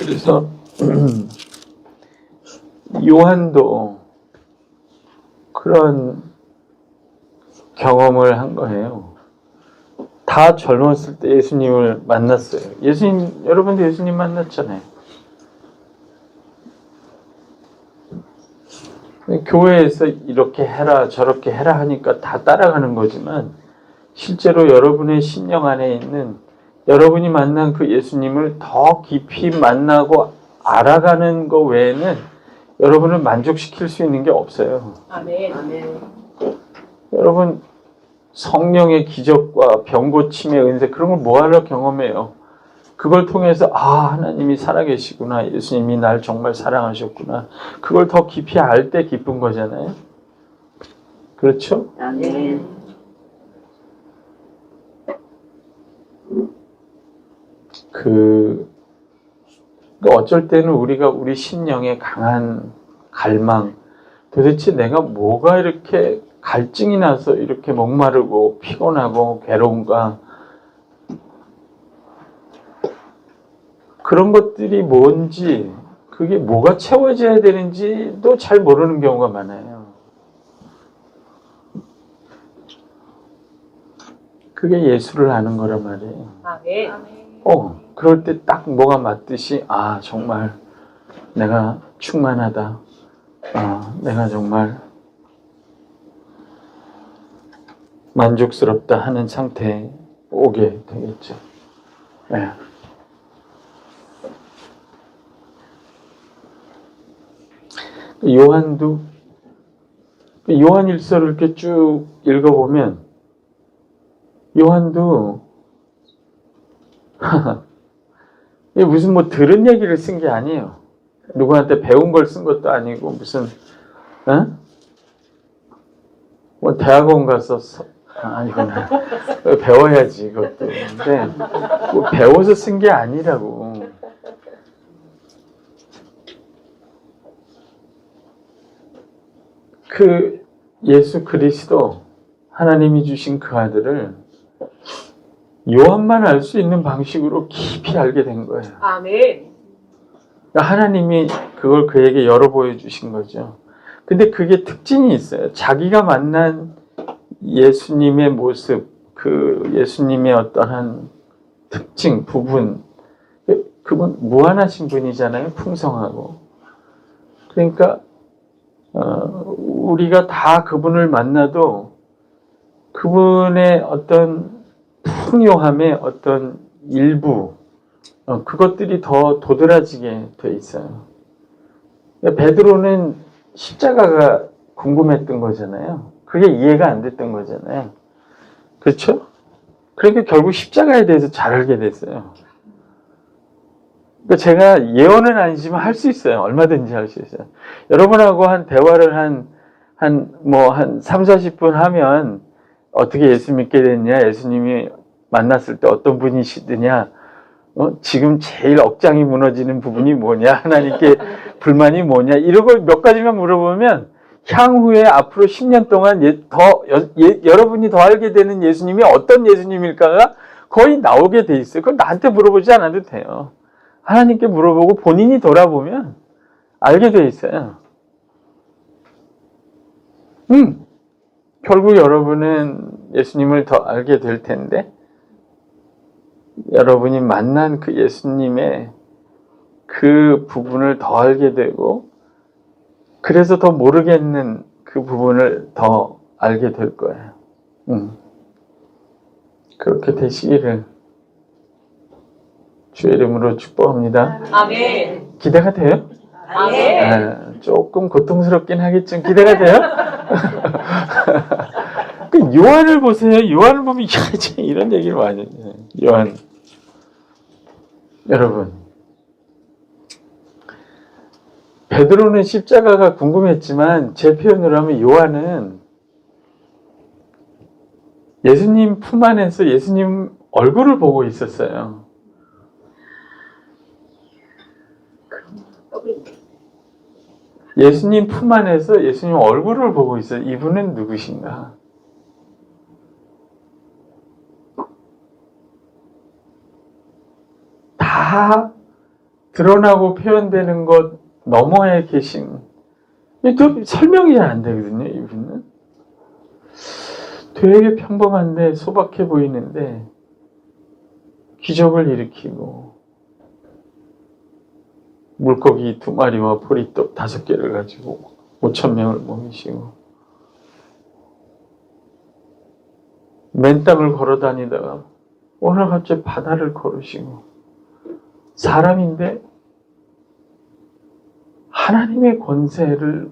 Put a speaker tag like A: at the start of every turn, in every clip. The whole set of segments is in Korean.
A: 그래서 요한도 그런 경험을 한 거예요. 다 젊었을 때 예수님을 만났어요. 예수님, 여러분도 예수님 만났잖아요. 교회에서 이렇게 해라 저렇게 해라 하니까 다 따라가는 거지만 실제로 여러분의 심령 안에 있는 여러분이 만난 그 예수님을 더 깊이 만나고 알아가는 것 외에는 여러분을 만족시킬 수 있는 게 없어요.
B: 아멘. 아멘.
A: 여러분 성령의 기적과 병고침의 은혜 그런 걸 뭐하러 경험해요? 그걸 통해서 하나님이 살아계시구나. 예수님이 날 정말 사랑하셨구나. 그걸 더 깊이 알 때 기쁜 거잖아요. 그렇죠?
B: 아멘.
A: 어쩔 때는 우리가 우리 심령에 강한 갈망, 도대체 내가 뭐가 이렇게 갈증이 나서 이렇게 목마르고 피곤하고 괴로운가? 그런 것들이 뭔지, 그게 뭐가 채워져야 되는지도 잘 모르는 경우가 많아요. 그게 예수를 아는 거란 말이에요.
B: 아멘.
A: 그럴 때 딱 뭐가 맞듯이 정말 내가 충만하다. 내가 정말 만족스럽다 하는 상태에 오게 되겠죠. 네. 요한도 요한일서를 이렇게 쭉 읽어보면 요한도 무슨 들은 얘기를 쓴 게 아니에요. 누구한테 배운 걸 쓴 것도 아니고 무슨 대학원 가서 이건 배워야지 이것도. 근데 배워서 쓴 게 아니라고. 그 예수 그리스도 하나님이 주신 그 아들을 요한만 알 수 있는 방식으로 깊이 알게 된 거예요.
B: 아멘.
A: 하나님이 그걸 그에게 열어 보여주신 거죠. 근데 그게 특징이 있어요. 자기가 만난 예수님의 모습, 그 예수님의 어떠한 특징, 부분, 그분 무한하신 분이잖아요. 풍성하고. 그러니까 우리가 다 그분을 만나도 그분의 어떤 풍요함의 어떤 일부 그것들이 더 도드라지게 돼 있어요. 베드로는 십자가가 궁금했던 거잖아요. 그게 이해가 안 됐던 거잖아요. 그렇죠? 그러니까 결국 십자가에 대해서 잘 알게 됐어요. 그러니까 제가 예언은 아니지만 할 수 있어요. 얼마든지 할 수 있어요. 여러분하고 한 대화를 한 3, 40분 하면 어떻게 예수 믿게 됐냐? 예수님이 만났을 때 어떤 분이시더냐? 지금 제일 억장이 무너지는 부분이 뭐냐? 하나님께 불만이 뭐냐? 이런 걸 몇 가지만 물어보면 향후에 앞으로 10년 동안 여러분이 더 알게 되는 예수님이 어떤 예수님일까가 거의 나오게 돼 있어요. 그걸 나한테 물어보지 않아도 돼요. 하나님께 물어보고 본인이 돌아보면 알게 돼 있어요. 결국 여러분은 예수님을 더 알게 될 텐데 여러분이 만난 그 예수님의 그 부분을 더 알게 되고 그래서 더 모르겠는 그 부분을 더 알게 될 거예요. 그렇게 되시기를 주의 이름으로 축복합니다.
B: 아멘.
A: 기대가 돼요?
B: 아멘.
A: 조금 고통스럽긴 하겠지만 기대가 돼요? 그 요한을 보세요. 요한을 보면 이런 얘기를 많이 해요. 요한. 여러분, 베드로는 십자가가 궁금했지만 제 표현으로 하면 요한은 예수님 품 안에서 예수님 얼굴을 보고 있었어요. 예수님 품 안에서 예수님 얼굴을 보고 있어요. 이분은 누구신가? 다 드러나고 표현되는 것 너머에 계신, 또 설명이 잘 안 되거든요, 이분은. 되게 평범한데 소박해 보이는데 기적을 일으키고 물고기 2마리와 보리떡 5개를 가지고 5,000명을 먹이시고 맨 땅을 걸어 다니다가 오늘 갑자기 바다를 걸으시고 사람인데 하나님의 권세를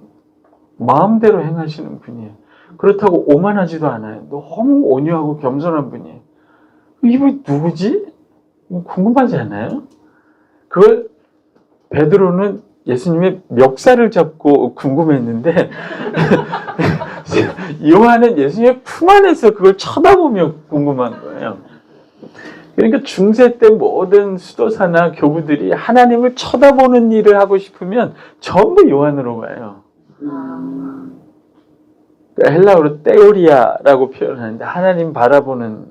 A: 마음대로 행하시는 분이에요. 그렇다고 오만하지도 않아요. 너무 온유하고 겸손한 분이에요. 이분이 누구지? 궁금하지 않아요? 그걸 베드로는 예수님의 멱살을 잡고 궁금했는데 요한은 예수님의 품 안에서 그걸 쳐다보며 궁금한 거예요. 그러니까 중세 때 모든 수도사나 교부들이 하나님을 쳐다보는 일을 하고 싶으면 전부 요한으로 가요. 헬라어로 테오리아라고 표현하는데 하나님 바라보는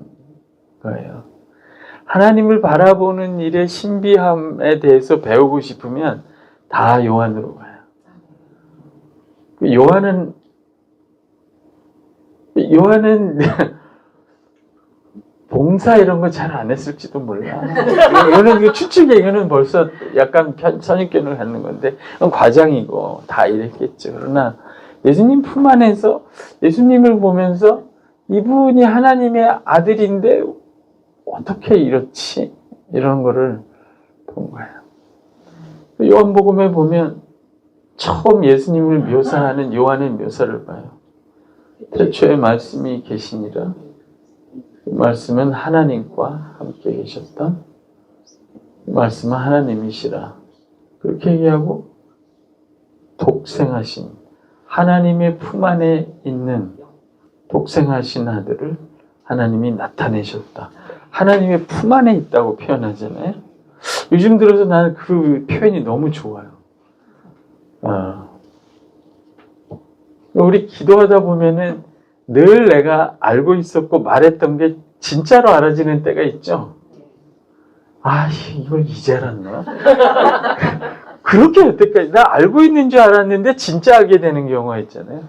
A: 거예요. 하나님을 바라보는 일의 신비함에 대해서 배우고 싶으면 다 요한으로 가요. 요한은 봉사 이런 거 잘 안 했을지도 몰라. 이거는 추측이에요. 이거는 벌써 약간 선입견을 갖는 건데 그건 과장이고 다 이랬겠죠. 그러나 예수님 품 안에서 예수님을 보면서 이분이 하나님의 아들인데 어떻게 이렇지? 이런 거를 본 거예요. 요한복음에 보면 처음 예수님을 묘사하는 요한의 묘사를 봐요. 태초에 말씀이 계시니라. 그 말씀은 하나님과 함께 계셨던 말씀은 하나님이시라. 그렇게 얘기하고 독생하신 하나님의 품 안에 있는 독생하신 아들을 하나님이 나타내셨다. 하나님의 품 안에 있다고 표현하잖아요. 요즘 들어서 나는 그 표현이 너무 좋아요. 우리 기도하다 보면은 늘 내가 알고 있었고 말했던 게 진짜로 알아지는 때가 있죠. 아, 이걸 이제 알았나? 그렇게 여태까지 나 알고 있는 줄 알았는데 진짜 알게 되는 경우가 있잖아요.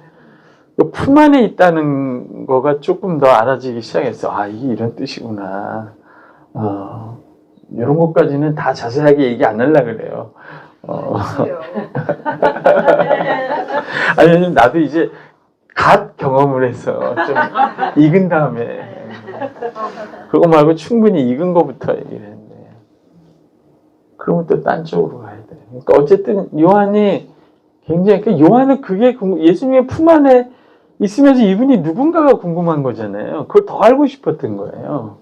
A: 품 안에 있다는 거가 조금 더 알아지기 시작했어. 아, 이게 이런 뜻이구나. 이런 것까지는 다 자세하게 얘기 안 하려고 그래요. 아니, 나도 이제 갓 경험을 해서 좀 익은 다음에 그거 말고 충분히 익은 거부터 얘기를 했는데 그러면 또 딴 쪽으로 가야 돼. 그러니까 어쨌든 요한이 굉장히 요한은 그게 예수님의 품 안에 있으면서 이분이 누군가가 궁금한 거잖아요. 그걸 더 알고 싶었던 거예요.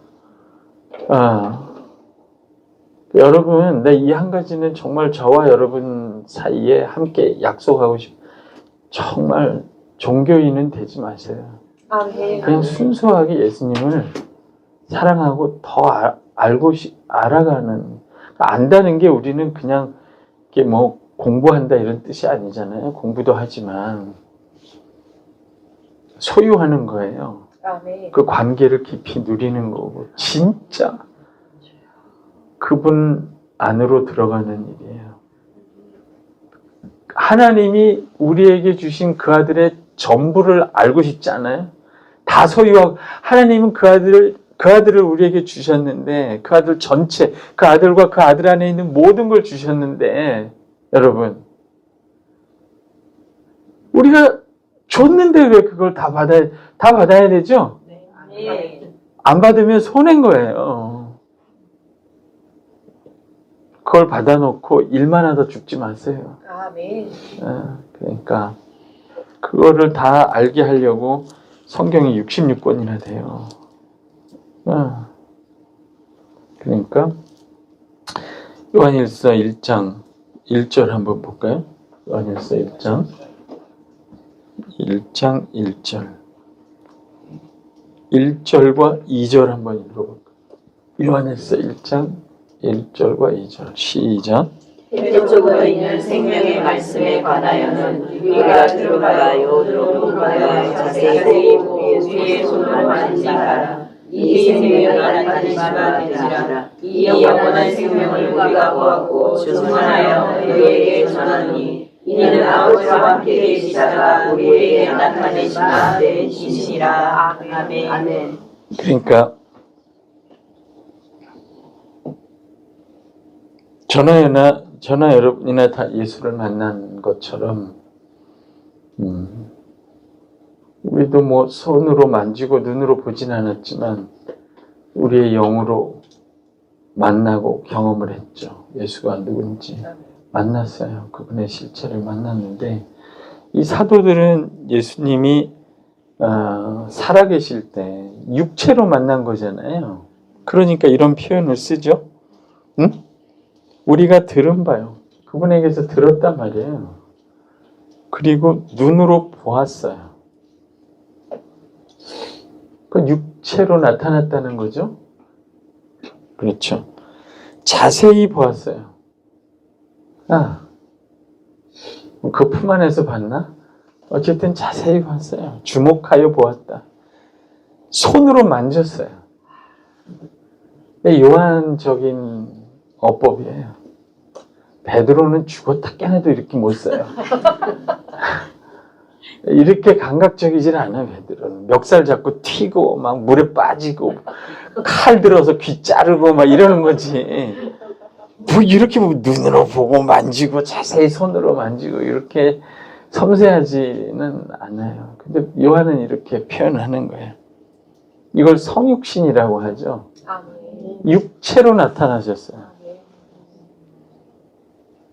A: 여러분, 이 한 가지는 정말 저와 여러분 사이에 함께 약속하고 정말 종교인은 되지 마세요. 그냥 순수하게 예수님을 사랑하고 더 알아가는, 안다는 게 우리는 그냥 이게 뭐 공부한다 이런 뜻이 아니잖아요. 공부도 하지만 소유하는 거예요. 그 관계를 깊이 누리는 거고 진짜 그분 안으로 들어가는 일이에요. 하나님이 우리에게 주신 그 아들의 전부를 알고 싶지 않아요? 다 소유하고 하나님은 그 아들을 우리에게 주셨는데 그 아들 전체, 그 아들과 그 아들 안에 있는 모든 걸 주셨는데 여러분 우리가 줬는데 왜 그걸 다 받아야 되죠? 안 받으면 손해인 거예요. 그걸 받아놓고 일만 하다 죽지 마세요. 그러니까 그거를 다 알게 하려고 성경이 66권이나 돼요. 그러니까 요한일서 1장 1절 한번 볼까요? 요한일서 1장 1절 1절과 2절 한번 읽어볼까요? 요한일서 1장 1절과 2절 시작.
C: 태초부터 있는 생명의 말씀에 관하여는 우리가 들어가요 들어보아야 자세히 보고 위에 손으로 만지라. 이 생명이 나타나시마 되지라. 이 영원한 생명을 우리가 우리가 보았고 증언하여 너희에게 전하노니 이는 아버지와 함께 계시다가 우리에게 나타내신 가운데 계시니라. 아멘. 아멘.
A: 그러니까 저나 여러분이나 다 예수를 만난 것처럼 우리도 뭐 손으로 만지고 눈으로 보진 않았지만 우리의 영으로 만나고 경험을 했죠. 예수가 누군지 만났어요. 그분의 실체를 만났는데 이 사도들은 예수님이 살아계실 때 육체로 만난 거잖아요. 그러니까 이런 표현을 쓰죠. 응? 우리가 들은 바요. 그분에게서 들었단 말이에요. 그리고 눈으로 보았어요. 그 육체로 나타났다는 거죠. 그렇죠. 자세히 보았어요. 그 품 안에서 봤나? 어쨌든 자세히 봤어요. 주목하여 보았다. 손으로 만졌어요. 요한적인 어법이에요. 베드로는 죽었다 깨나도 이렇게 못 써요. 이렇게 감각적이질 않아요. 베드로는 멱살 잡고 튀고 막 물에 빠지고 칼 들어서 귀 자르고 막 이러는 거지. 뭐 이렇게 눈으로 보고 만지고 자세히 손으로 만지고 이렇게 섬세하지는 않아요. 근데 요한은 이렇게 표현하는 거예요. 이걸 성육신이라고 하죠. 육체로 나타나셨어요.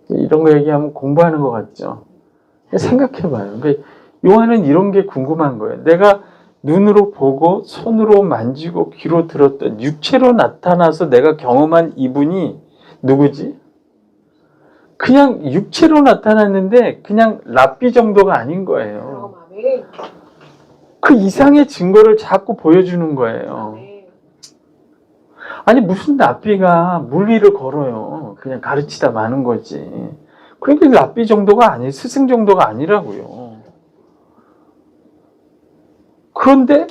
A: 이런 거 얘기하면 공부하는 것 같죠. 생각해봐요. 그러니까 요한은 이런 게 궁금한 거예요. 내가 눈으로 보고 손으로 만지고 귀로 들었던 육체로 나타나서 내가 경험한 이분이 누구지? 그냥 육체로 나타났는데 그냥 랍비 정도가 아닌 거예요. 그 이상의 증거를 자꾸 보여주는 거예요. 아니 무슨 랍비가 물 위를 걸어요. 그냥 가르치다 마는 거지. 그러니까 랍비 정도가 아니에요. 스승 정도가 아니라고요. 그런데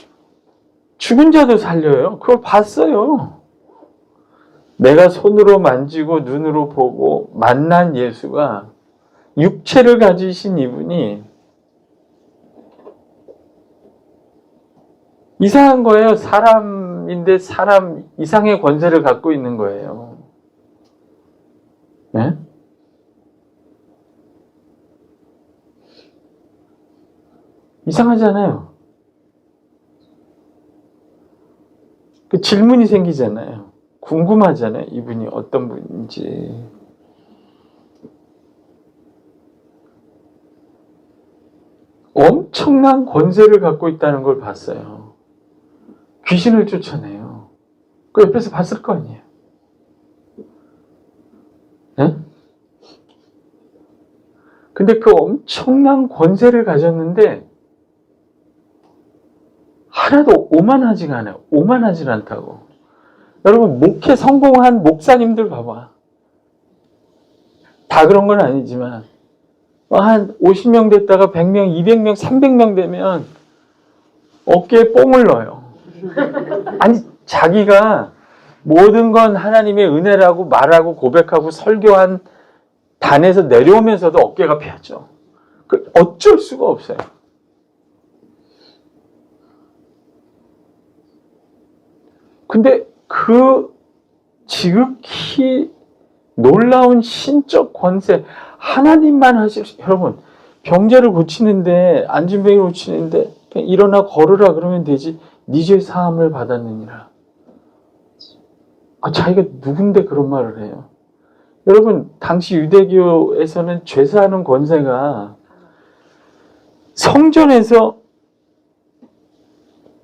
A: 죽은 자도 살려요. 그걸 봤어요. 내가 손으로 만지고 눈으로 보고 만난 예수가 육체를 가지신 이분이 이상한 거예요. 사람인데 사람 이상의 권세를 갖고 있는 거예요. 네? 이상하잖아요. 그 질문이 생기잖아요. 궁금하잖아요. 이분이 어떤 분인지. 엄청난 권세를 갖고 있다는 걸 봤어요. 귀신을 쫓아내요. 그 옆에서 봤을 거 아니에요. 네? 근데 그 엄청난 권세를 가졌는데 하나도 오만하지가 않아요. 오만하지 않다고. 여러분 목회 성공한 목사님들 봐봐. 다 그런 건 아니지만 한 50명 됐다가 100명, 200명, 300명 되면 어깨에 뽕을 넣어요. 아니 자기가 모든 건 하나님의 은혜라고 말하고 고백하고 설교한 단에서 내려오면서도 어깨가 펴죠. 어쩔 수가 없어요. 근데 그 지극히 놀라운 신적 권세, 하나님만 하실 수, 여러분, 병자를 고치는데, 안진병을 고치는데, 그냥 일어나 걸으라 그러면 되지, 네 죄 사함을 받았느니라. 자기가 누군데 그런 말을 해요? 여러분, 당시 유대교에서는 죄 사하는 권세가 성전에서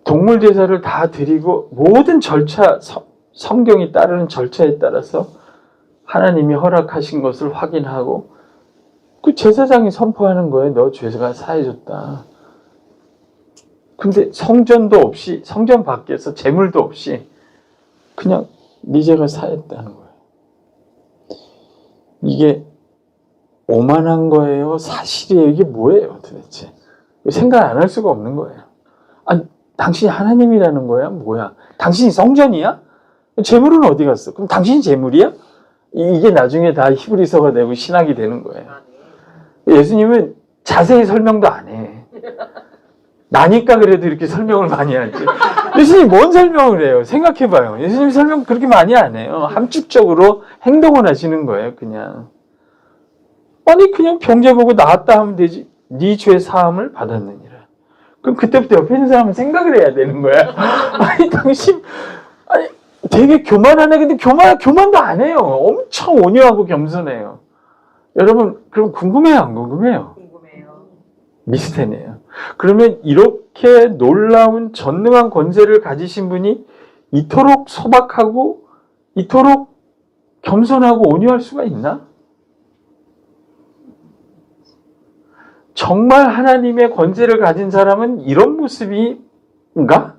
A: 동물 제사를 다 드리고 모든 절차, 성경이 따르는 절차에 따라서 하나님이 허락하신 것을 확인하고 그 제사장이 선포하는 거예요. 너 죄가 사해졌다. 근데 성전도 없이, 성전 밖에서 제물도 없이 그냥 네 죄가 사했다는 거예요. 이게 오만한 거예요? 사실이에요? 이게 뭐예요 도대체? 생각 안 할 수가 없는 거예요. 아니, 당신이 하나님이라는 거야? 뭐야? 당신이 성전이야? 재물은 어디 갔어? 그럼 당신이 재물이야? 이게 나중에 다 히브리서가 되고 신학이 되는 거예요. 예수님은 자세히 설명도 안 해. 나니까 그래도 이렇게 설명을 많이 하지. 예수님 뭔 설명을 해요? 생각해봐요. 예수님 설명 그렇게 많이 안 해요. 함축적으로 행동을 하시는 거예요, 그냥. 아니, 그냥 병자 보고 나았다 하면 되지. 네 죄 사함을 받았느니라. 그럼 그때부터 옆에 있는 사람은 생각을 해야 되는 거야. 아니, 당신, 아니, 되게 교만하네. 근데 교만도 안 해요. 엄청 온유하고 겸손해요. 여러분, 그럼 궁금해요, 안 궁금해요?
C: 궁금해요.
A: 미스테네요. 그러면 이렇게 놀라운 전능한 권세를 가지신 분이 이토록 소박하고 이토록 겸손하고 온유할 수가 있나? 정말 하나님의 권세를 가진 사람은 이런 모습인가?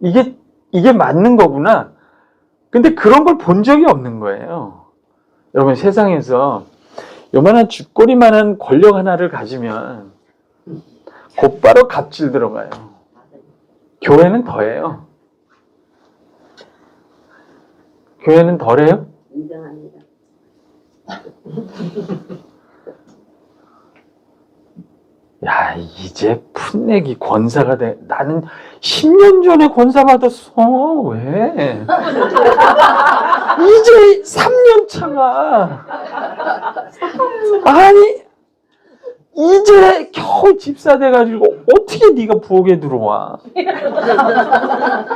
A: 이게 맞는 거구나. 근데 그런 걸 본 적이 없는 거예요. 여러분, 세상에서 요만한 쥐꼬리만한 권력 하나를 가지면 곧바로 갑질 들어가요. 교회는 더해요. 교회는 덜해요?
C: 인정합니다.
A: 야, 이제 풋내기 권사가 돼. 나는 10년 전에 권사 받았어. 왜? 이제 3년 차가. 아니, 이제 겨우 집사 돼가지고 어떻게 네가 부엌에 들어와?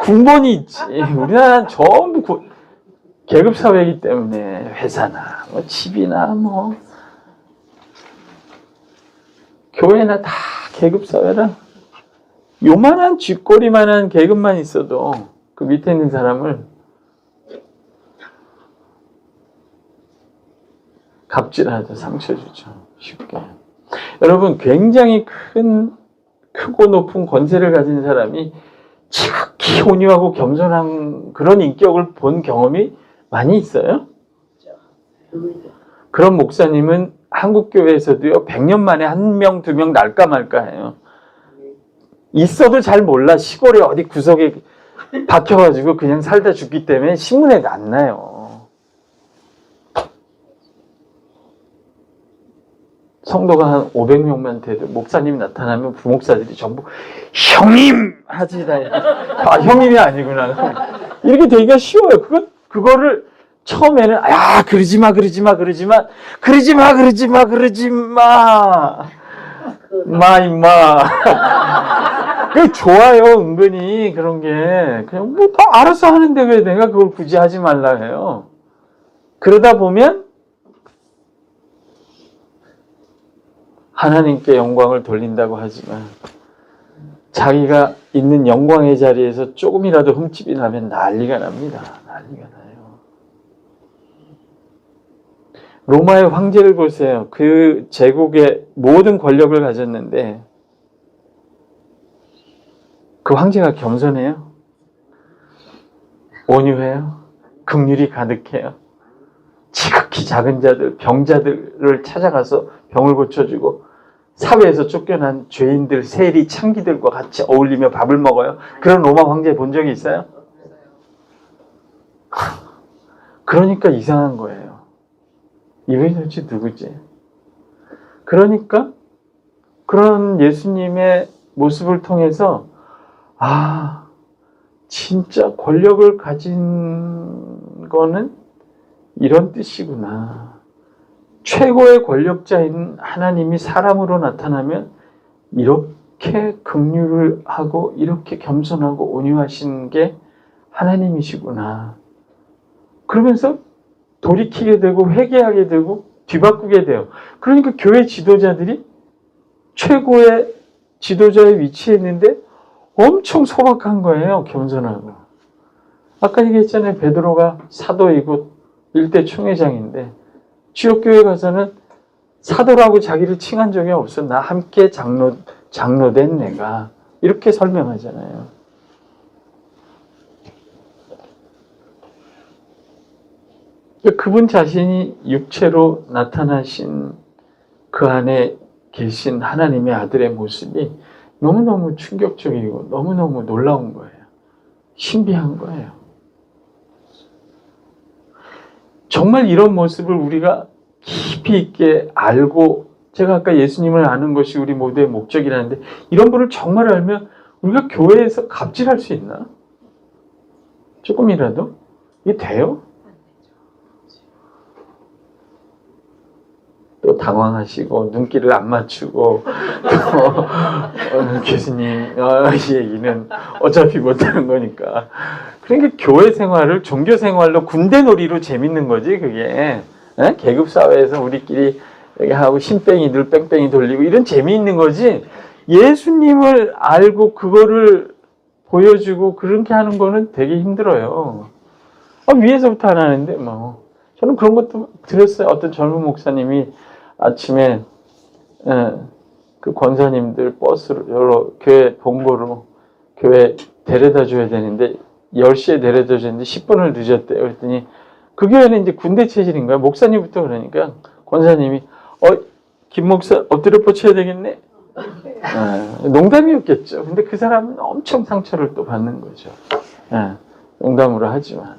A: 군번이 있지. 우리나라는 전부 계급 사회이기 때문에 회사나 뭐 집이나 뭐 교회나 다 계급 사회라. 요만한 쥐꼬리만한 계급만 있어도 그 밑에 있는 사람을 갑질하죠. 상처 주죠. 쉽게. 여러분, 굉장히 크고 높은 권세를 가진 사람이 지극히 온유하고 겸손한 그런 인격을 본 경험이 많이 있어요? 그런 목사님은 한국 교회에서도요, 100년 만에 1명, 2명 날까 말까 해요. 있어도 잘 몰라. 시골에 어디 구석에 박혀가지고 그냥 살다 죽기 때문에 신문에 안 나요. 성도가 한 500명만 돼도 목사님이 나타나면 부목사들이 전부 형님! 하지 다. 아, 형님이 아니구나. 이렇게 되기가 쉬워요. 그거를 처음에는 그러지 마. 임마. 그게 좋아요, 은근히 그런 게. 그냥 뭐 다 알아서 하는데 왜 내가 그걸 굳이 하지 말라 해요. 그러다 보면 하나님께 영광을 돌린다고 하지만 자기가 있는 영광의 자리에서 조금이라도 흠집이 나면 난리가 납니다. 난리가 나요. 로마의 황제를 보세요. 그 제국의 모든 권력을 가졌는데 그 황제가 겸손해요? 온유해요? 긍휼이 가득해요? 지극히 작은 자들, 병자들을 찾아가서 병을 고쳐주고 사회에서 쫓겨난 죄인들, 세리, 창기들과 같이 어울리며 밥을 먹어요? 그런 로마 황제 본 적이 있어요? 그러니까 이상한 거예요. 이분이 도대체 누구지? 그러니까 그런 예수님의 모습을 통해서 진짜 권력을 가진 거는 이런 뜻이구나. 최고의 권력자인 하나님이 사람으로 나타나면 이렇게 긍휼을 하고 이렇게 겸손하고 온유하신 게 하나님이시구나. 그러면서 돌이키게 되고 회개하게 되고 뒤바꾸게 돼요. 그러니까 교회 지도자들이 최고의 지도자의 위치에 있는데 엄청 소박한 거예요. 겸손하고. 아까 얘기했잖아요. 베드로가 사도이고 일대 총회장인데 지역교회 가서는 사도라고 자기를 칭한 적이 없어. 나 함께 장로된 내가. 이렇게 설명하잖아요. 그분 자신이 육체로 나타나신 그 안에 계신 하나님의 아들의 모습이 너무너무 충격적이고 너무너무 놀라운 거예요. 신비한 거예요. 정말 이런 모습을 우리가 깊이 있게 알고, 제가 아까 예수님을 아는 것이 우리 모두의 목적이라는데, 이런 분을 정말 알면 우리가 교회에서 갑질할 수 있나? 조금이라도? 이게 돼요? 또 당황하시고 눈길을 안 맞추고 또 교수님 이 얘기는 어차피 못하는 거니까. 그러니까 교회 생활을 종교 생활로 군대 놀이로 재밌는 거지 그게. 에? 계급 사회에서 우리끼리 이렇게 하고 신뺑이 늘 뺑뺑이 돌리고 이런 재미있는 거지. 예수님을 알고 그거를 보여주고 그렇게 하는 거는 되게 힘들어요. 위에서부터 안 하는데 뭐. 저는 그런 것도 들었어요. 어떤 젊은 목사님이 아침에 그 권사님들 버스로 여러 교회 본고로 교회 데려다 줘야 되는데 10시에 데려다 줬는데 10분을 늦었대요. 그랬더니 그 교회는 이제 군대 체질인 거야. 목사님부터 그러니까 권사님이 김 목사 엎드려 뻗쳐야 되겠네. 농담이었겠죠. 근데 그 사람은 엄청 상처를 또 받는 거죠. 농담으로 하지만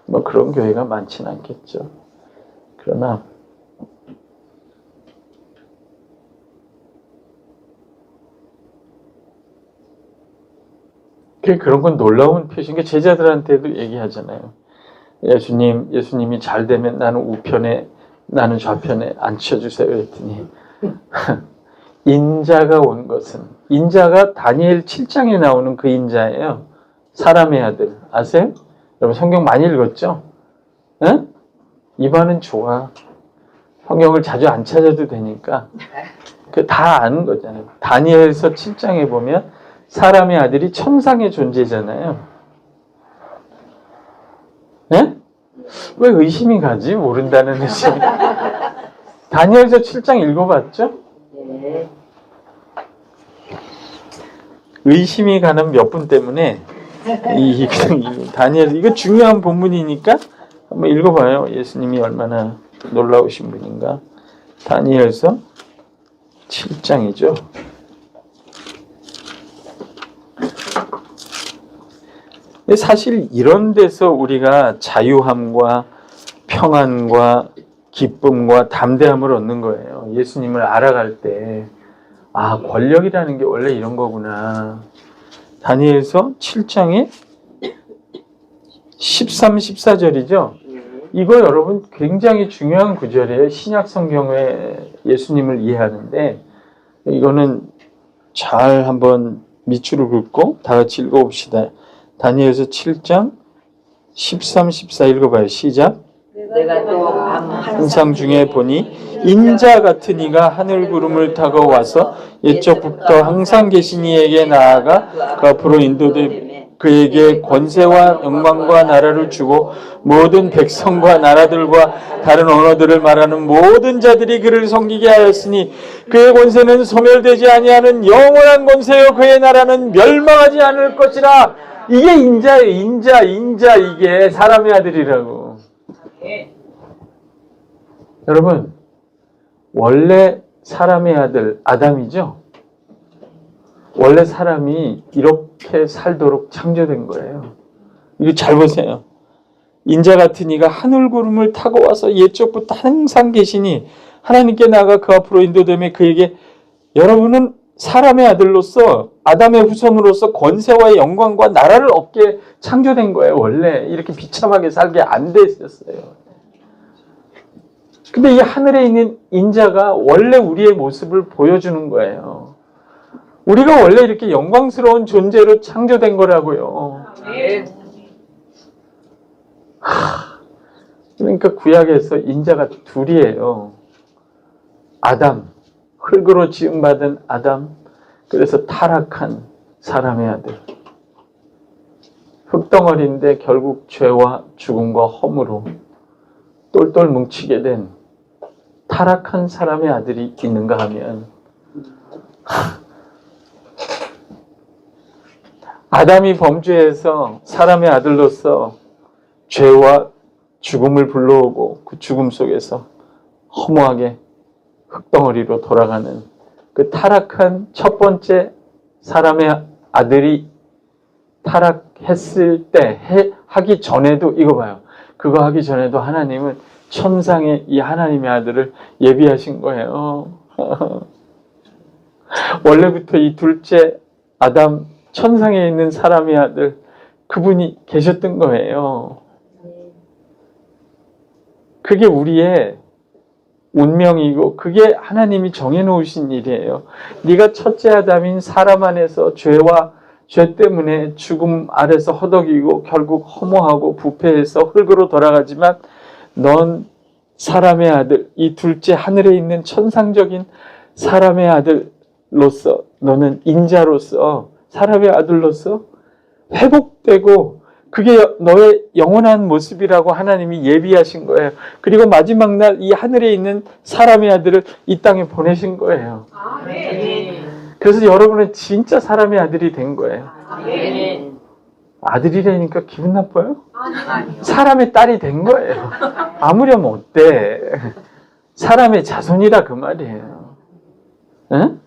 A: 뭐 그런 교회가 많지는 않겠죠. 그러나 그런 건 놀라운 표시인 게 제자들한테도 얘기하잖아요. 예수님이 잘 되면 나는 우편에, 나는 좌편에 앉혀주세요. 그랬더니 인자가 온 것은, 인자가 다니엘 7장에 나오는 그 인자예요. 사람의 아들. 아세요? 여러분 성경 많이 읽었죠? 응? 입안은 좋아. 성경을 자주 안 찾아도 되니까 다 아는 거잖아요. 다니엘서 7장에 보면 사람의 아들이 천상의 존재잖아요. 네? 왜 의심이 가지? 모른다는 의심이. 다니엘서 7장 읽어봤죠?
C: 네.
A: 의심이 가는 몇 분 때문에 다니엘 이거 중요한 본문이니까 한번 읽어봐요. 예수님이 얼마나 놀라우신 분인가. 다니엘서 7장이죠. 사실 이런 데서 우리가 자유함과 평안과 기쁨과 담대함을 얻는 거예요. 예수님을 알아갈 때 권력이라는 게 원래 이런 거구나. 다니엘서 7장에 13, 14절이죠. 이거 여러분 굉장히 중요한 구절이에요. 신약 성경에 예수님을 이해하는데 이거는 잘 한번 밑줄을 긋고 다 같이 읽어봅시다. 다니엘서 7장 13, 14 읽어봐요. 시작.
C: 내가 또
A: 환상 중에 보니 인자 같은 이가 하늘 구름을 타고 와서 옛적부터 항상 계신 이에게 나아가 그 앞으로 인도되 그에게 권세와 영광과 나라를 주고 모든 백성과 나라들과 다른 언어들을 말하는 모든 자들이 그를 섬기게 하였으니 그의 권세는 소멸되지 아니하는 영원한 권세요 그의 나라는 멸망하지 않을 것이라. 이게 인자예요. 인자 이게 사람의 아들이라고. 여러분 원래 사람의 아들 아담이죠. 원래 사람이 이렇게 살도록 창조된 거예요. 이거 잘 보세요. 인자 같은 이가 하늘 구름을 타고 와서 옛적부터 항상 계시니 하나님께 나아가 그 앞으로 인도되며 그에게 여러분은 사람의 아들로서 아담의 후손으로서 권세와 영광과 나라를 얻게 창조된 거예요. 원래 이렇게 비참하게 살게 안 돼 있었어요. 근데 이 하늘에 있는 인자가 원래 우리의 모습을 보여주는 거예요. 우리가 원래 이렇게 영광스러운 존재로 창조된 거라고요. 그러니까 구약에서 인자가 둘이에요. 아담, 흙으로 지음받은 아담, 그래서 타락한 사람의 아들. 흙덩어리인데 결국 죄와 죽음과 허물로 똘똘 뭉치게 된 타락한 사람의 아들이 있는가 하면 아담이 범죄해서 사람의 아들로서 죄와 죽음을 불러오고 그 죽음 속에서 허무하게 흙덩어리로 돌아가는 그 타락한 첫 번째 사람의 아들이 타락했을 때 하기 전에도 이거 봐요. 그거 하기 전에도 하나님은 천상에 이 하나님의 아들을 예비하신 거예요. 원래부터 이 둘째 아담, 천상에 있는 사람의 아들, 그분이 계셨던 거예요. 그게 우리의 운명이고 그게 하나님이 정해놓으신 일이에요. 네가 첫째 아담인 사람 안에서 죄 때문에 죽음 아래서 허덕이고 결국 허무하고 부패해서 흙으로 돌아가지만 넌 사람의 아들, 이 둘째 하늘에 있는 천상적인 사람의 아들로서, 너는 인자로서, 사람의 아들로서 회복되고 그게 너의 영원한 모습이라고 하나님이 예비하신 거예요. 그리고 마지막 날 이 하늘에 있는 사람의 아들을 이 땅에 보내신 거예요.
B: 아멘.
A: 그래서 여러분은 진짜 사람의 아들이 된 거예요.
B: 아멘.
A: 아들이라니까 기분 나빠요?
B: 아니요.
A: 사람의 딸이 된 거예요. 아무렴 어때? 사람의 자손이라 그 말이에요. 응?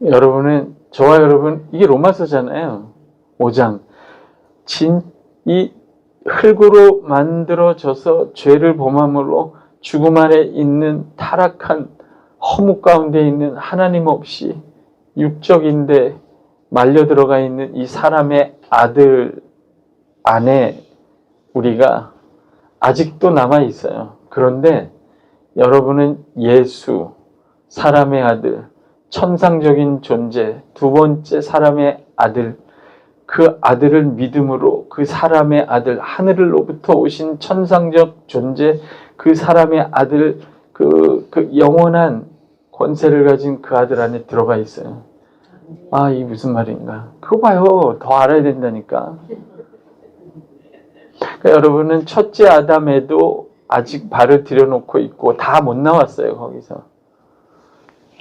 A: 여러분은, 저와 여러분, 이게 로마서잖아요. 5장. 이 흙으로 만들어져서 죄를 범함으로 죽음 아래 있는 타락한 허무 가운데 있는 하나님 없이 육적인데 말려 들어가 있는 이 사람의 아들 안에 우리가 아직도 남아 있어요. 그런데 여러분은 예수, 사람의 아들, 천상적인 존재, 두 번째 사람의 아들, 그 아들을 믿음으로 그 사람의 아들, 하늘로부터 오신 천상적 존재, 그 사람의 아들, 그 영원한 권세를 가진 그 아들 안에 들어가 있어요. 아, 이게 무슨 말인가? 그거 봐요. 더 알아야 된다니까. 그러니까 여러분은 첫째 아담에도 아직 발을 들여놓고 있고 다 못 나왔어요, 거기서.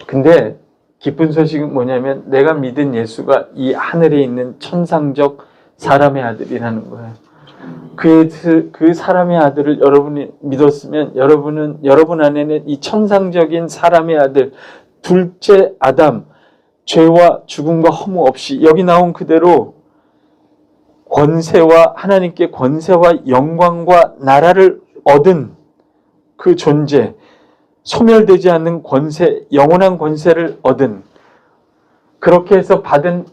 A: 근데 기쁜 소식은 뭐냐면 내가 믿은 예수가 이 하늘에 있는 천상적 사람의 아들이라는 거예요. 그 사람의 아들을 여러분이 믿었으면 여러분 안에는 이 천상적인 사람의 아들, 둘째 아담, 죄와 죽음과 허무 없이 여기 나온 그대로 권세와 하나님께 권세와 영광과 나라를 얻은 그 존재, 소멸되지 않는 권세, 영원한 권세를 얻은, 그렇게 해서 받은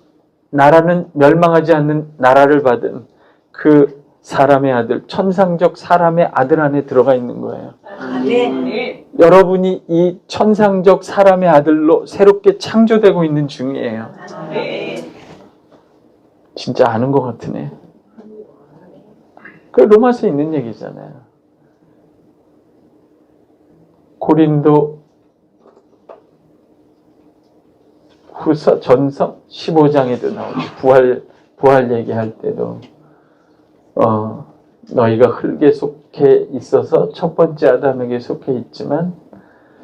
A: 나라는 멸망하지 않는 나라를 받은 그 사람의 아들, 천상적 사람의 아들 안에 들어가 있는 거예요.
B: 아멘.
A: 여러분이 이 천상적 사람의 아들로 새롭게 창조되고 있는 중이에요.
B: 아멘.
A: 진짜 아는 것 같으네. 그 로마서에 있는 얘기잖아요. 고린도 후서 전서 15장에도 나오죠. 부활 얘기할 때도 너희가 흙에 속해 있어서 첫 번째 아담에게 속해 있지만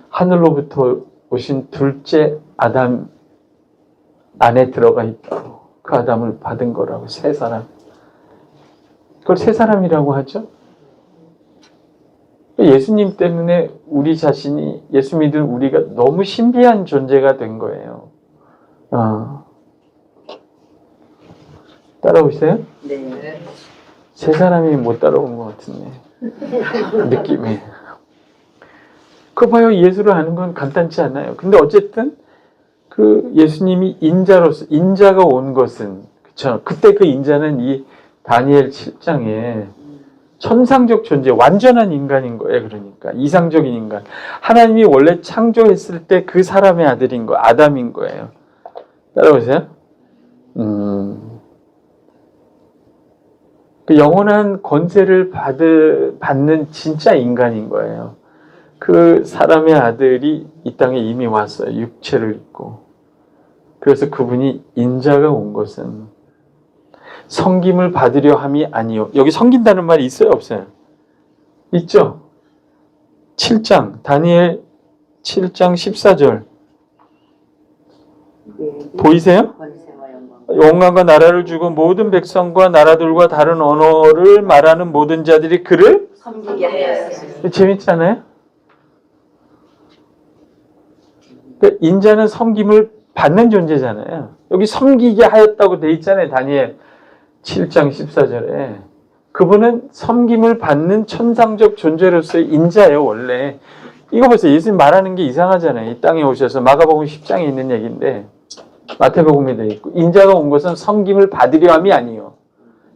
A: 하늘로부터 오신 둘째 아담 안에 들어가 있다고. 그 아담을 받은 거라고. 새 사람. 그걸 새 사람이라고 하죠. 예수님 때문에 우리 자신이, 예수 믿은 우리가 너무 신비한 존재가 된 거예요. 따라오세요?
C: 네.
A: 세 사람이 못 따라온 것 같은데. 느낌이. 그거 봐요. 예수를 아는 건 간단치 않아요. 근데 어쨌든 그 예수님이 인자가 온 것은, 그쵸? 그때 그 인자는 이 다니엘 7장에 천상적 존재, 완전한 인간인 거예요. 그러니까 이상적인 인간. 하나님이 원래 창조했을 때 그 사람의 아들인 거예요. 아담인 거예요. 따라오세요? 그 영원한 권세를 받는 진짜 인간인 거예요. 그 사람의 아들이 이 땅에 이미 왔어요. 육체를 입고. 그래서 그분이 인자가 온 것은 섬김을 받으려 함이 아니요. 여기 섬긴다는 말이 있어요? 없어요? 있죠? 7장, 다니엘 7장 14절. 보이세요? 영광과 나라를 주고 모든 백성과 나라들과 다른 언어를 말하는 모든 자들이 그를
C: 섬기게 하였습니다.
A: 재밌잖아요? 인자는 섬김을 받는 존재잖아요. 여기 섬기게 하였다고 돼 있잖아요. 다니엘 7장 14절에. 그분은 섬김을 받는 천상적 존재로서의 인자예요, 원래. 이거 보세요. 예수님 말하는 게 이상하잖아요. 이 땅에 오셔서 마가복음 10장에 있는 얘기인데 마태복음에도 있고 인자가 온 것은 섬김을 받으려 함이 아니요.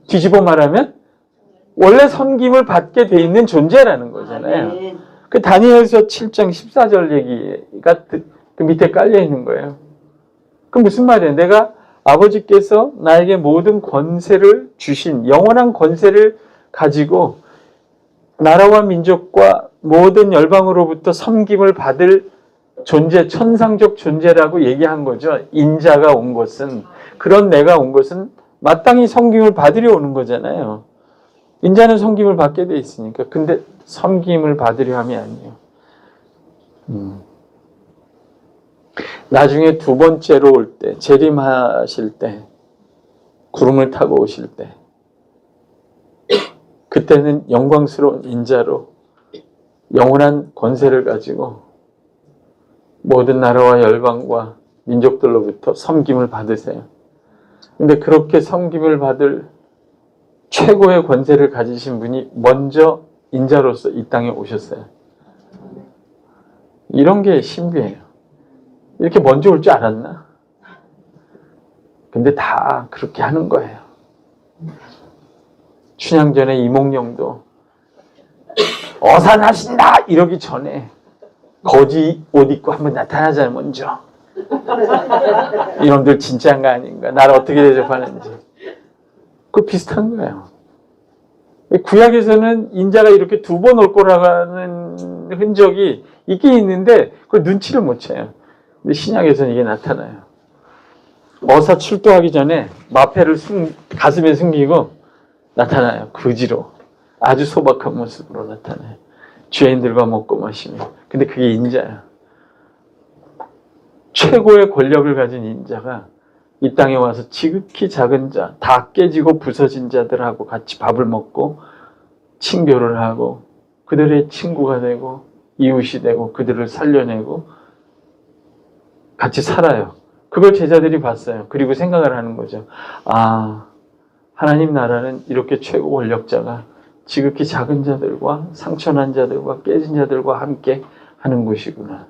A: 뒤집어 말하면 원래 섬김을 받게 돼 있는 존재라는 거잖아요. 그 다니엘서 7장 14절 얘기가 그 밑에 깔려 있는 거예요. 그 무슨 말이에요? 내가 아버지께서 나에게 모든 권세를 주신 영원한 권세를 가지고 나라와 민족과 모든 열방으로부터 섬김을 받을 존재, 천상적 존재라고 얘기한 거죠. 인자가 온 것은, 그런 내가 온 것은 마땅히 섬김을 받으려 오는 거잖아요. 인자는 섬김을 받게 돼 있으니까. 근데 섬김을 받으려 함이 아니에요. 나중에 두 번째로 올 때, 재림하실 때, 구름을 타고 오실 때, 그때는 영광스러운 인자로 영원한 권세를 가지고 모든 나라와 열방과 민족들로부터 섬김을 받으세요. 근데 그렇게 섬김을 받을 최고의 권세를 가지신 분이 먼저 인자로서 이 땅에 오셨어요. 이런 게 신비해요. 이렇게 먼저 올 줄 알았나? 근데 다 그렇게 하는 거예요. 춘향전에 이몽룡도 어산하신다! 이러기 전에 거지 옷 입고 한번 나타나잖아요, 먼저. 이놈들 진짜인가 아닌가, 나를 어떻게 대접하는지. 그거 비슷한 거예요. 구약에서는 인자가 이렇게 두 번 올 거라는 흔적이 있긴 있는데 그걸 눈치를 못 채요. 근데 신약에서는 이게 나타나요. 어사 출도하기 전에 마패를 가슴에 숨기고 나타나요. 거지로. 아주 소박한 모습으로 나타나요. 죄인들과 먹고 마시며. 근데 그게 인자야. 최고의 권력을 가진 인자가 이 땅에 와서 지극히 작은 자, 다 깨지고 부서진 자들하고 같이 밥을 먹고 친교를 하고 그들의 친구가 되고 이웃이 되고 그들을 살려내고 같이 살아요. 그걸 제자들이 봤어요. 그리고 생각을 하는 거죠. 아, 하나님 나라는 이렇게 최고 권력자가 지극히 작은 자들과 상처난 자들과 깨진 자들과 함께 하는 곳이구나.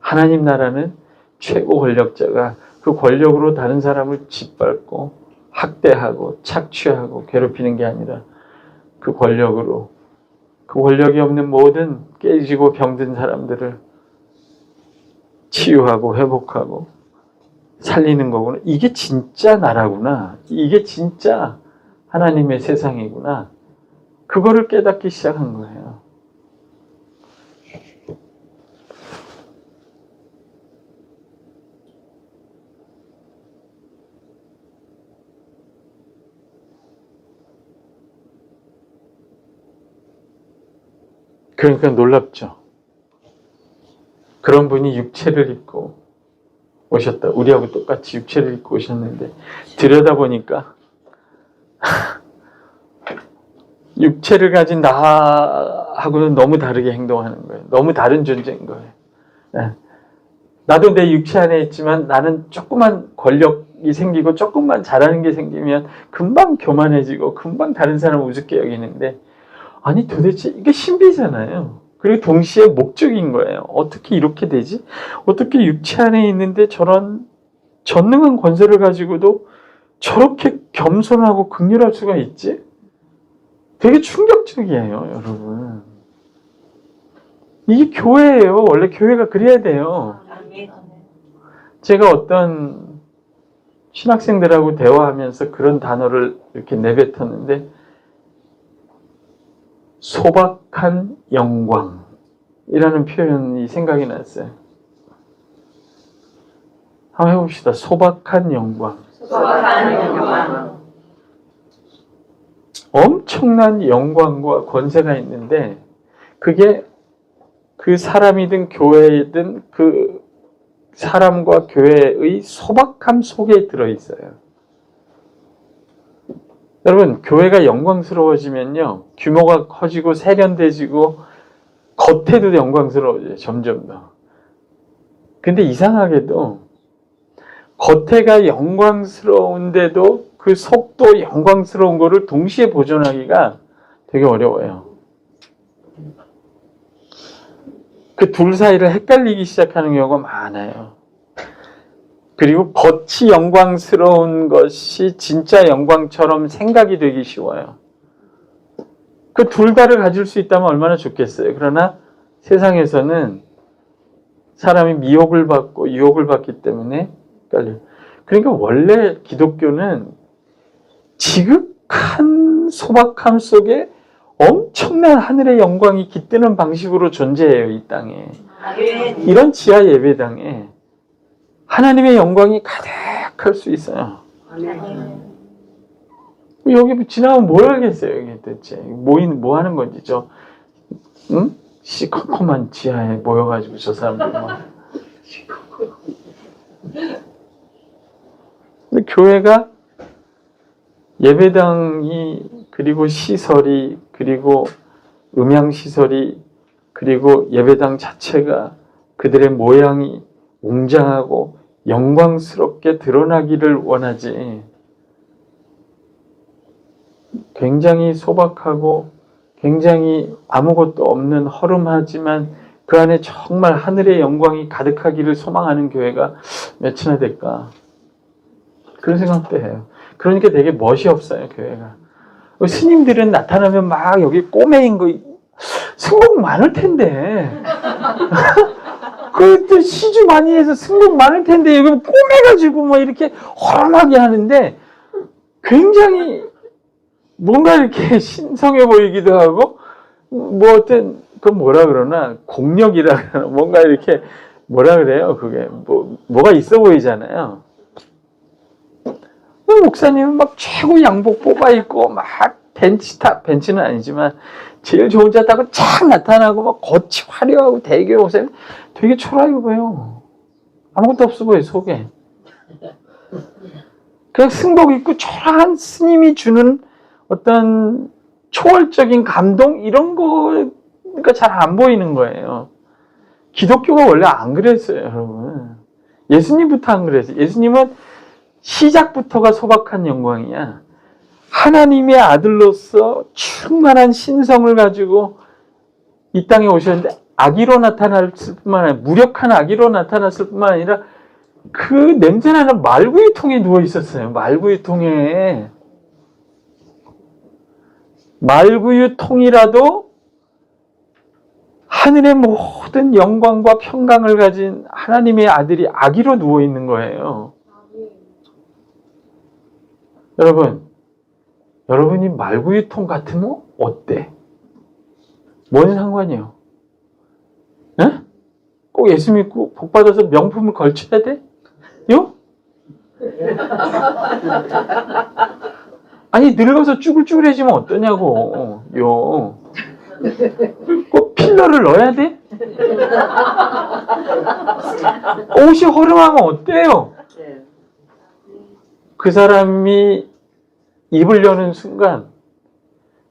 A: 하나님 나라는 최고 권력자가 그 권력으로 다른 사람을 짓밟고 학대하고 착취하고 괴롭히는 게 아니라 그 권력으로 그 권력이 없는 모든 깨지고 병든 사람들을 치유하고 회복하고 살리는 거구나. 이게 진짜 나라구나. 이게 진짜 하나님의 세상이구나. 그거를 깨닫기 시작한 거예요. 그러니까 놀랍죠. 그런 분이 육체를 입고 오셨다. 우리하고 똑같이 육체를 입고 오셨는데 들여다보니까 육체를 가진 나하고는 너무 다르게 행동하는 거예요. 너무 다른 존재인 거예요. 나도 내 육체 안에 있지만 나는 조그만 권력이 생기고 조금만 잘하는 게 생기면 금방 교만해지고 금방 다른 사람을 우습게 여기는데 아니 도대체 이게 신비잖아요. 그리고 동시에 목적인 거예요. 어떻게 이렇게 되지? 어떻게 육체 안에 있는데 저런 전능한 권세를 가지고도 저렇게 겸손하고 긍휼할 수가 있지? 되게 충격적이에요, 여러분. 이게 교회예요. 원래 교회가 그래야 돼요. 제가 어떤 신학생들하고 대화하면서 그런 단어를 이렇게 내뱉었는데 소박한 영광이라는 표현이 생각이 났어요. 한번 해봅시다. 소박한 영광.
C: 소박한 영광.
A: 엄청난 영광과 권세가 있는데 그게 그 사람이든 교회이든 그 사람과 교회의 소박함 속에 들어있어요. 여러분, 교회가 영광스러워지면요, 규모가 커지고 세련돼지고 겉에도 영광스러워져요. 점점 더. 근데 이상하게도 겉에가 영광스러운데도 그 속도 영광스러운 거를 동시에 보존하기가 되게 어려워요. 그 둘 사이를 헷갈리기 시작하는 경우가 많아요. 그리고 겉이 영광스러운 것이 진짜 영광처럼 생각이 되기 쉬워요. 그 둘 다를 가질 수 있다면 얼마나 좋겠어요. 그러나 세상에서는 사람이 미혹을 받고 유혹을 받기 때문에 헷갈려요. 그러니까 원래 기독교는 지극한 소박함 속에 엄청난 하늘의 영광이 깃드는 방식으로 존재해요. 이 땅에.
C: 아멘.
A: 이런 지하 예배당에 하나님의 영광이 가득할 수 있어요.
C: 아멘.
A: 여기 지나면 뭘 알겠어요, 여기 대체. 뭐 하는 건지, 응? 시커먼 지하에 모여가지고 저 사람들 막. 근데 교회가 예배당이, 그리고 시설이, 그리고 음향시설이, 그리고 예배당 자체가 그들의 모양이 웅장하고 영광스럽게 드러나기를 원하지, 굉장히 소박하고 굉장히 아무것도 없는 허름하지만 그 안에 정말 하늘의 영광이 가득하기를 소망하는 교회가 몇이나 될까? 그런 생각도 해요. 그러니까 되게 멋이 없어요, 교회가. 스님들은 나타나면 막 여기 꼬매인 거 승복 많을 텐데 그것도 시주 많이 해서 승복 많을 텐데 여기 꼬매가지고 뭐 이렇게 허름하게 하는데 굉장히 뭔가 이렇게 신성해 보이기도 하고, 뭐 어떤, 그건 뭐라 그러나, 공력이라 그러나, 뭔가 이렇게, 뭐라 그래요, 그게. 뭐가 있어 보이잖아요. 목사님은 막 최고 양복 뽑아 입고, 막 벤치는 아니지만, 제일 좋은 차 타고 쫙 나타나고, 막 겉이 화려하고 대교 목사님 되게 초라해 보여. 아무것도 없어 보여, 속에. 그냥 승복 입고 초라한 스님이 주는 어떤 초월적인 감동 이런 거가 잘 안 보이는 거예요. 기독교가 원래 안 그랬어요, 여러분. 예수님부터 안 그랬어요. 예수님은 시작부터가 소박한 영광이야. 하나님의 아들로서 충만한 신성을 가지고 이 땅에 오셨는데 아기로 나타났을 뿐만 아니라, 무력한 아기로 나타났을 뿐만 아니라 그 냄새나는 말구유통에 누워 있었어요. 말구유통에. 말구유통이라도 하늘의 모든 영광과 평강을 가진 하나님의 아들이 아기로 누워 있는 거예요. 여러분이 말구유통 같으면 어때? 뭔 상관이요? 에? 꼭 예수 믿고 복 받아서 명품을 걸쳐야 돼? 요? 아니 늙어서 쭈글쭈글해지면 어떠냐고. 요. 꼭 필러를 넣어야 돼? 옷이 허름하면 어때요? 그 사람이 입을 여는 순간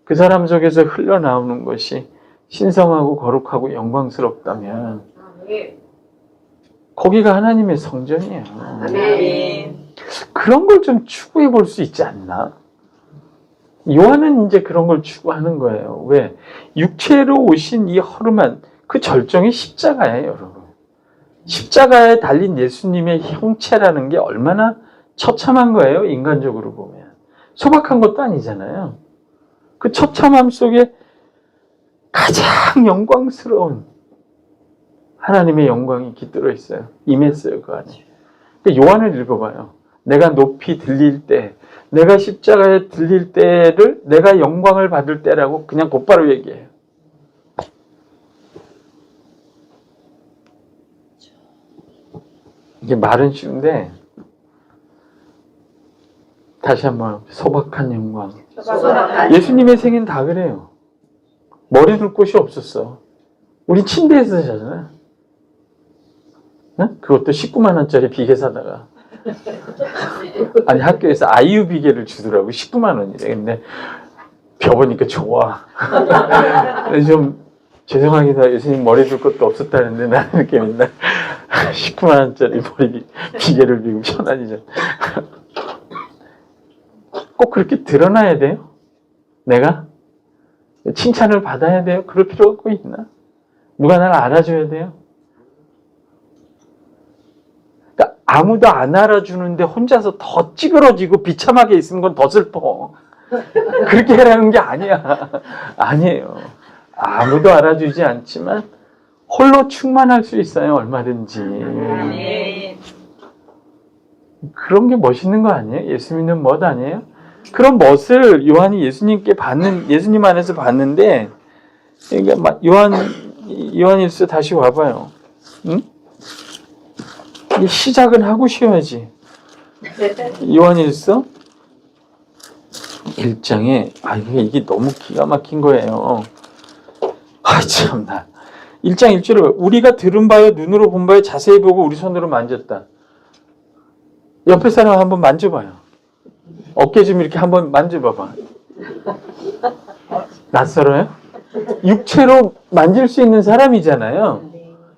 A: 그 사람 속에서 흘러나오는 것이 신성하고 거룩하고 영광스럽다면 거기가 하나님의 성전이에요.
C: 아멘.
A: 그런 걸 좀 추구해 볼 수 있지 않나? 요한은 이제 그런 걸 추구하는 거예요. 왜? 육체로 오신 이 허름한 그 절정이 십자가예요, 여러분. 십자가에 달린 예수님의 형체라는 게 얼마나 처참한 거예요, 인간적으로 보면. 소박한 것도 아니잖아요. 그 처참함 속에 가장 영광스러운 하나님의 영광이 깃들어 있어요. 임했어요, 그 안에. 요한을 읽어봐요. 내가 높이 들릴 때, 내가 십자가에 들릴 때를 내가 영광을 받을 때라고 그냥 곧바로 얘기해요. 이게 말은 쉬운데 다시 한번 소박한 영광.
C: 소박한
A: 예수님의 생애는 다 그래요. 머리 둘 곳이 없었어. 우리 침대에서 자잖아요. 응? 그것도 19만 원짜리 비계 사다가. 아니 학교에서 아이유 비계를 주더라고. 19만 원이래. 근데 벼보니까 좋아. 좀 죄송하기도 하고 예수님 머리 둘 것도 없었다는데 나는 이렇게 맨날 19만 원짜리 머리 비계를 비고 편안이죠. 꼭 그렇게 드러나야 돼요? 내가? 칭찬을 받아야 돼요? 그럴 필요가 꼭 있나? 누가 나를 알아줘야 돼요? 그러니까 아무도 안 알아주는데 혼자서 더 찌그러지고 비참하게 있으면 그건 더 슬퍼. 그렇게 해라는 게 아니야. 아니에요. 아무도 알아주지 않지만 홀로 충만할 수 있어요. 얼마든지. 그런 게 멋있는 거 아니에요? 예수 믿는 멋 아니에요? 그런 멋을 요한이 예수님 안에서 봤는데, 그러니까 요한일서 다시 와봐요. 응? 시작은 하고 쉬어야지. 요한일서 1장에 이게 너무 기가 막힌 거예요. 참나. 1장 1절에 우리가 들은 바요 눈으로 본 바요 자세히 보고 우리 손으로 만졌다. 옆에 사람 한번 만져봐요. 어깨 좀 이렇게 한번 만져봐봐. 낯설어요? 육체로 만질 수 있는 사람이잖아요.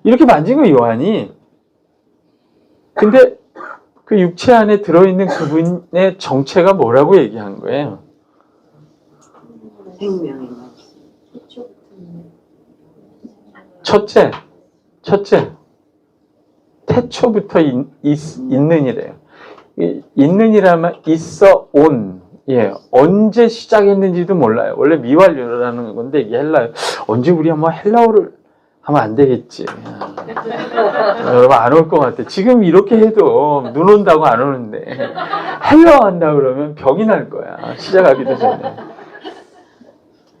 A: 이렇게 만진 거 요한이. 근데 그 육체 안에 들어있는 그분의 정체가 뭐라고 얘기한 거예요?
C: 생명의
A: 첫째, 태초부터 있는이래요. 있는이라면 있어 온이에요. 언제 시작했는지도 몰라요. 원래 미완료라는 건데 이게 헬라어. 언제 우리 한번 헬라어를 하면 안 되겠지. 여러분 안 올 것 같아. 지금 이렇게 해도 눈 온다고 안 오는데 헬라어 한다 그러면 병이 날 거야. 시작하기도 전에.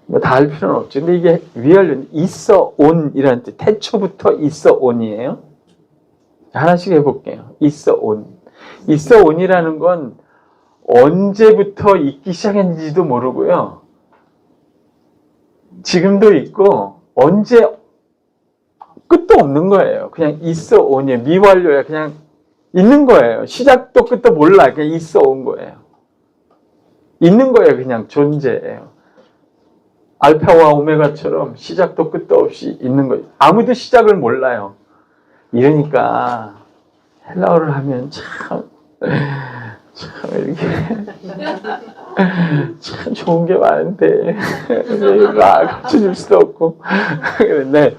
A: 뭐 다 할 필요는 없죠. 근데 이게 위알료는 있어 온이라는 뜻. 태초부터 있어 온이에요. 하나씩 해볼게요. 있어 온. 있어 온이라는 건 언제부터 있기 시작했는지도 모르고요. 지금도 있고 언제 끝도 없는 거예요. 그냥 있어 온이에요. 미완료야. 그냥 있는 거예요. 시작도 끝도 몰라. 그냥 있어 온 거예요. 있는 거예요. 그냥 존재예요. 알파와 오메가처럼 시작도 끝도 없이 있는 거예요. 아무도 시작을 몰라요. 이러니까 헬라어를 하면 참 이렇게 참 좋은 게 많은데 가르쳐줄 수도 없고 그런데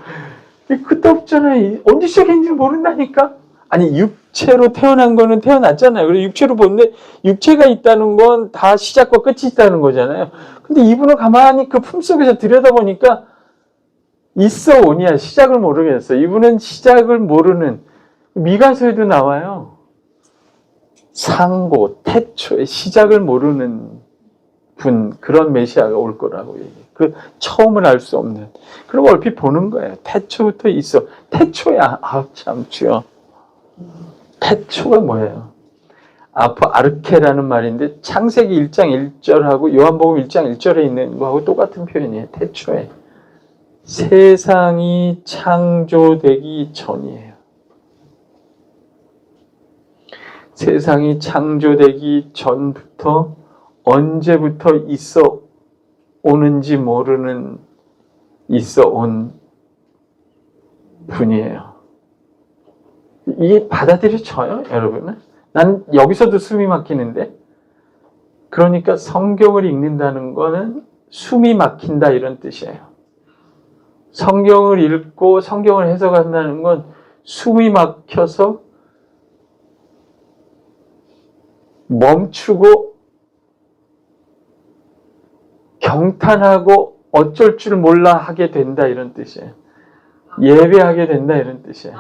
A: 끝도 없잖아요. 언제 시작했는지 모른다니까. 아니 육체로 태어난 거는 태어났잖아요. 그래서 육체로 보는데 육체가 있다는 건 다 시작과 끝이 있다는 거잖아요. 근데 이분은 가만히 그 품속에서 들여다보니까 있어 오니야. 시작을 모르겠어. 이분은 시작을 모르는, 미가서에도 나와요. 상고, 태초의 시작을 모르는 분, 그런 메시아가 올 거라고 얘기해요. 그 처음을 알 수 없는. 그럼 얼핏 보는 거예요. 태초부터 있어. 태초야. 참 주여. 태초가 뭐예요? 아르케라는 말인데 창세기 1장 1절하고 요한복음 1장 1절에 있는 거하고 똑같은 표현이에요. 태초에. 세상이 창조되기 전이에요. 세상이 창조되기 전부터 언제부터 있어 오는지 모르는 있어 온 분이에요. 이게 받아들여져요, 여러분은? 난 여기서도 숨이 막히는데, 그러니까 성경을 읽는다는 거는 숨이 막힌다 이런 뜻이에요. 성경을 읽고 성경을 해석한다는 건 숨이 막혀서 멈추고 경탄하고 어쩔 줄 몰라 하게 된다 이런 뜻이에요. 예배하게 된다 이런 뜻이에요.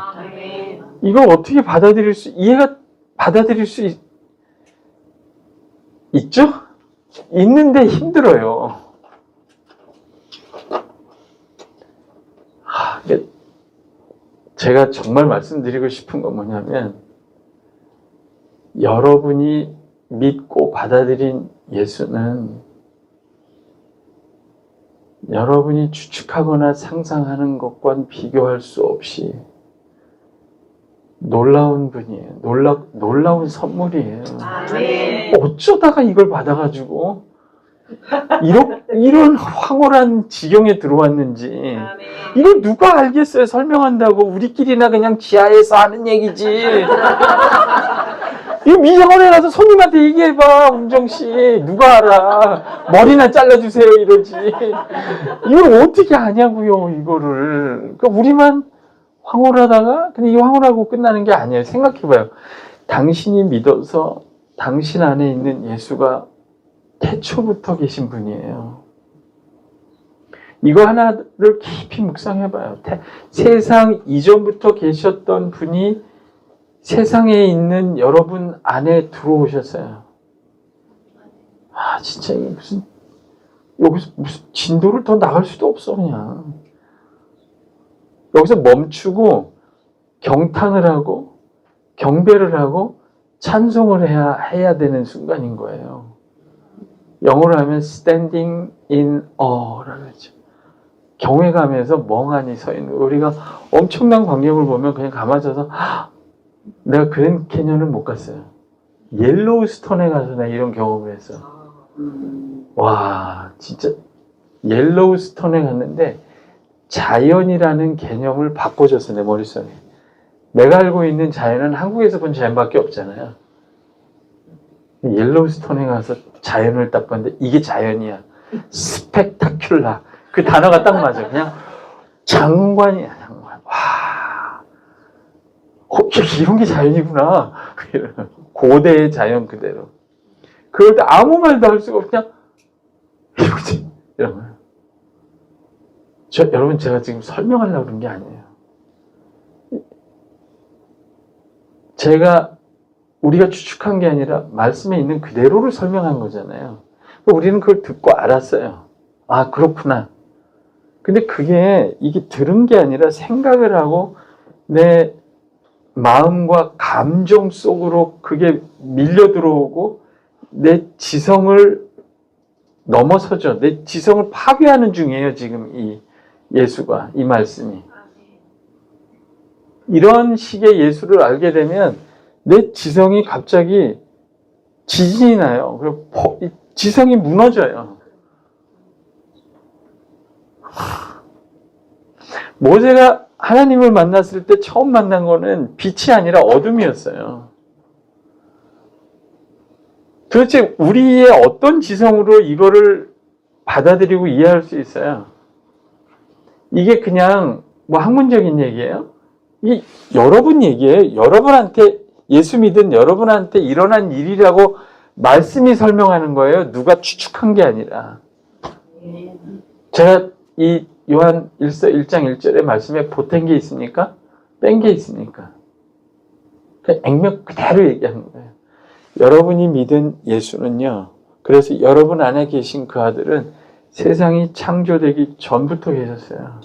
A: 이걸 어떻게 받아들일 수 있죠? 있는데 힘들어요. 제가 정말 말씀드리고 싶은 건 뭐냐면, 여러분이 믿고 받아들인 예수는 여러분이 추측하거나 상상하는 것과는 비교할 수 없이 놀라운 분이에요. 놀라운 선물이에요.
C: 아멘.
A: 어쩌다가 이걸 받아가지고 이런 황홀한 지경에 들어왔는지 이걸 누가 알겠어요? 설명한다고. 우리끼리나 그냥 지하에서 하는 얘기지. 이거 미장원에 가서 손님한테 얘기해봐. 운정씨 누가 알아. 머리나 잘라주세요 이러지. 이걸 어떻게 아냐고요 이거를. 그러니까 우리만 황홀하다가, 근데 이 황홀하고 끝나는 게 아니에요. 생각해봐요. 당신이 믿어서 당신 안에 있는 예수가 태초부터 계신 분이에요. 이거 하나를 깊이 묵상해봐요. 세상 이전부터 계셨던 분이 세상에 있는 여러분 안에 들어오셨어요. 아, 진짜 이게 여기서 무슨 진도를 더 나갈 수도 없어, 그냥. 여기서 멈추고 경탄을 하고 경배를 하고 찬송을 해야 되는 순간인 거예요. 영어로 하면 standing in aw라고 하죠. 경외감에서 멍하니 서 있는. 우리가 엄청난 광경을 보면 그냥 가만져서 내가 그랜드 캐년은 못 갔어요. 옐로우스톤에 가서 내가 이런 경험을 했어. 와, 진짜 옐로우스톤에 갔는데 자연이라는 개념을 바꿔줬어, 내 머릿속에. 내가 알고 있는 자연은 한국에서 본 자연밖에 없잖아요. 옐로우스톤에 가서 자연을 딱 봤는데 이게 자연이야. 스펙타큘라. 그 단어가 딱 맞아. 그냥 장관이야, 장관. 와, 이런 게 자연이구나. 고대의 자연 그대로. 그럴 때 아무 말도 할 수가 없고 그냥 이러지. 이런 거예요. 여러분, 제가 지금 설명하려고 그런 게 아니에요. 우리가 추측한 게 아니라 말씀에 있는 그대로를 설명한 거잖아요. 우리는 그걸 듣고 알았어요. 아, 그렇구나. 근데 이게 들은 게 아니라 생각을 하고 내 마음과 감정 속으로 그게 밀려 들어오고 내 지성을 넘어서죠. 내 지성을 파괴하는 중이에요, 지금 이 예수가, 이 말씀이. 이런 식의 예수를 알게 되면 내 지성이 갑자기 지진이 나요. 그리고 지성이 무너져요. 모세가 하나님을 만났을 때 처음 만난 거는 빛이 아니라 어둠이었어요. 도대체 우리의 어떤 지성으로 이거를 받아들이고 이해할 수 있어요? 이게 그냥 학문적인 얘기예요? 이게 여러분 얘기예요. 여러분한테, 예수 믿은 여러분한테 일어난 일이라고 말씀이 설명하는 거예요. 누가 추측한 게 아니라. 제가 이 요한 1장 1절의 말씀에 보탠 게 있습니까? 뺀 게 있습니까? 그냥 액면 그대로 얘기하는 거예요. 여러분이 믿은 예수는요, 그래서 여러분 안에 계신 그 아들은 세상이 창조되기 전부터 계셨어요.